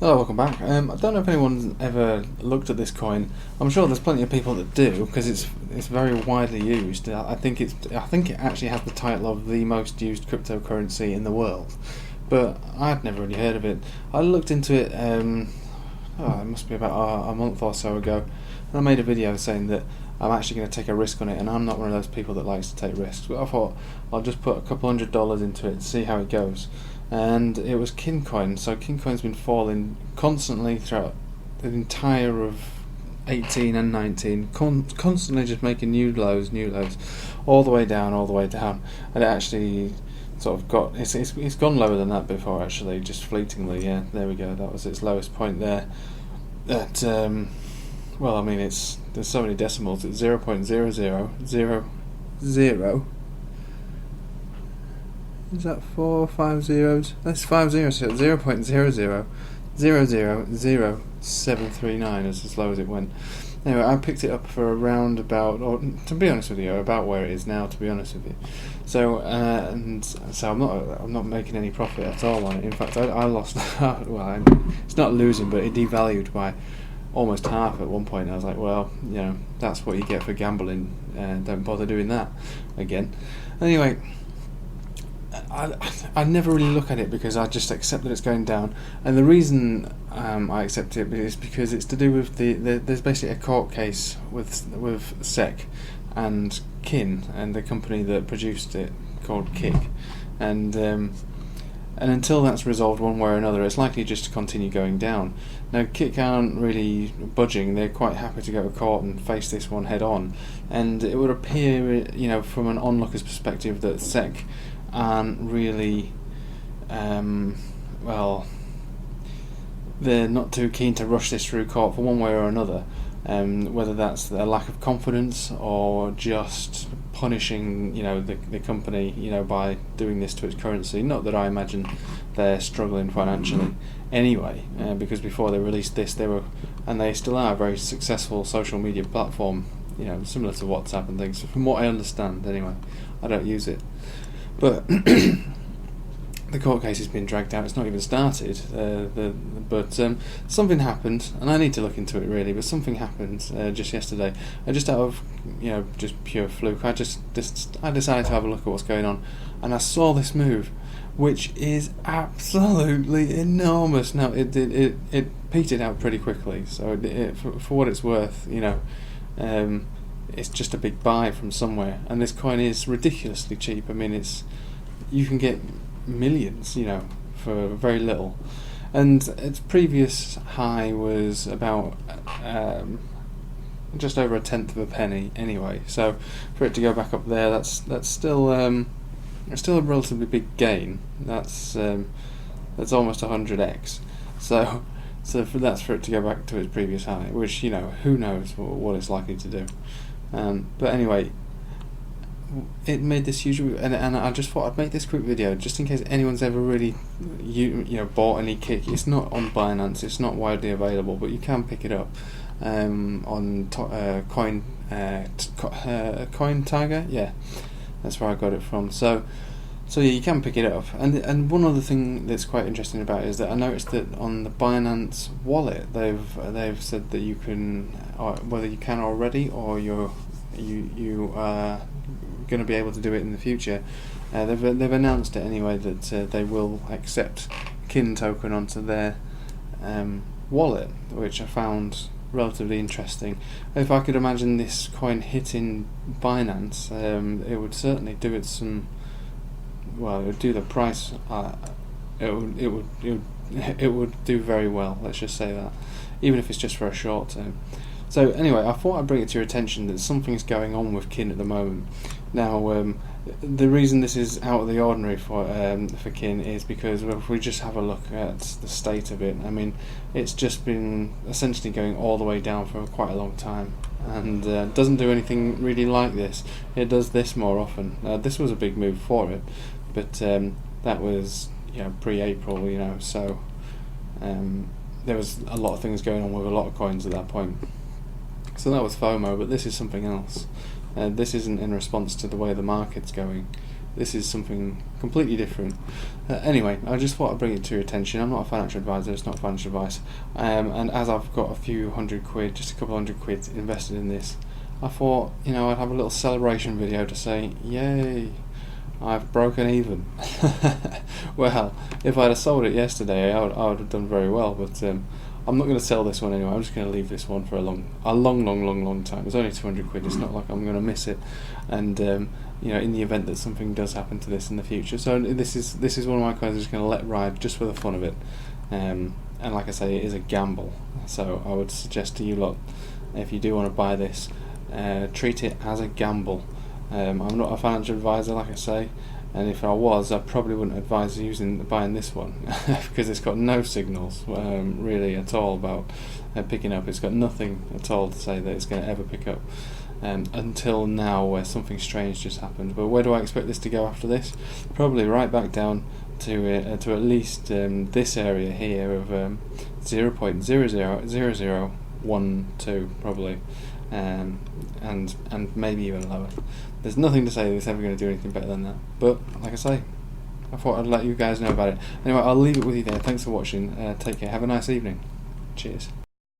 Hello, welcome back. I don't know if anyone's ever looked at this coin. I'm sure there's plenty of people that do because it's very widely used. I think it actually has the title of the most used cryptocurrency in the world, but I'd never really heard of it. I looked into it. It must be about a month or so ago, and I made a video saying that I'm actually going to take a risk on it, and I'm not one of those people that likes to take risks. But I thought I'll just put a couple $100 into it, see how it goes. And it was Kincoin. So Kincoin's been falling constantly throughout the entire of 18 and 19, constantly just making new lows, all the way down, and it actually sort of got it's gone lower than that before, actually, just fleetingly. Yeah, there we go. That was its lowest point there. At well, I mean, there's so many decimals. It's 0.0000. Is that 4 or 5 zeros? That's 5 zeros. So 0.00000739 is as low as it went. Anyway, I picked it up for around about, or to be honest with you, about where it is now. To be honest with you, so I'm not making any profit at all on it. In fact, I lost. Well, it's not losing, but it devalued by almost half at one point. I was like, well, that's what you get for gambling. Don't bother doing that again. Anyway. I never really look at it because I just accept that it's going down, and the reason I accept it is because it's to do with there's basically a court case with SEC and Kin and the company that produced it called Kick, and until that's resolved one way or another, it's likely just to continue going down. Now, Kick aren't really budging. They're quite happy to go to court and face this one head on, and it would appear, from an onlooker's perspective, that SEC aren't really, they're not too keen to rush this through court for one way or another, whether that's a lack of confidence or just punishing, the company, by doing this to its currency. Not that I imagine they're struggling financially anyway, because before they released this, they still are a very successful social media platform, similar to WhatsApp and things, from what I understand anyway. I don't use it. But the court case has been dragged out. It's not even started. But something happened, and I need to look into it really. But something happened just yesterday. Just out of just pure fluke, I decided to have a look at what's going on, and I saw this move, which is absolutely enormous. Now it petered out pretty quickly. So for what it's worth, it's just a big buy from somewhere, and this coin is ridiculously cheap. I mean, you can get millions, for very little, and its previous high was about just over 1/10 of a penny. Anyway, so for it to go back up there, that's still a relatively big gain. That's almost 100x. So for it to go back to its previous high, which who knows what it's likely to do. But anyway, it made this huge, and I just thought I'd make this quick video just in case anyone's ever really bought any Kick. It's not on Binance, it's not widely available, but you can pick it up on Coin Tiger. Yeah, that's where I got it from. So yeah, you can pick it up. And one other thing that's quite interesting about it is that I noticed that on the Binance wallet, they've said that you can, whether you can already or you are going to be able to do it in the future. They've announced it anyway that they will accept Kin token onto their wallet, which I found relatively interesting. If I could imagine this coin hitting Binance, it would certainly do it some. Well, it would do the price. It would do very well. Let's just say that, even if it's just for a short term. So anyway, I thought I'd bring it to your attention that something's going on with Kin at the moment. Now, the reason this is out of the ordinary for Kin is because if we just have a look at the state of it, I mean, it's just been essentially going all the way down for quite a long time, and doesn't do anything really like this. It does this more often. This was a big move for it, but that was pre-April, so there was a lot of things going on with a lot of coins at that point. So that was FOMO, but this is something else. This isn't in response to the way the market's going. This is something completely different. Anyway, I just thought I'd bring it to your attention. I'm not a financial advisor, it's not financial advice. And as I've got a few £100, just a couple £100 invested in this, I thought, I'd have a little celebration video to say, yay, I've broken even. Well, if I'd have sold it yesterday, I would have done very well, but I'm not going to sell this one anyway. I'm just going to leave this one for a long time. It's only £200. It's not like I'm going to miss it. And in the event that something does happen to this in the future, so this is one of my coins I'm just going to let ride just for the fun of it. And like I say, it is a gamble. So I would suggest to you lot, if you do want to buy this, treat it as a gamble. I'm not a financial advisor, like I say, and if I was, I probably wouldn't advise buying this one because it's got no signals really at all about picking up. It's got nothing at all to say that it's going to ever pick up until now, where something strange just happened. But where do I expect this to go after this? Probably right back down to at least this area here of 0.000012 probably, and maybe even lower. There's nothing to say that it's ever going to do anything better than that, but like I say, I thought I'd let you guys know about it. Anyway, I'll leave it with you there. Thanks for watching. Take care. Have a nice evening. Cheers.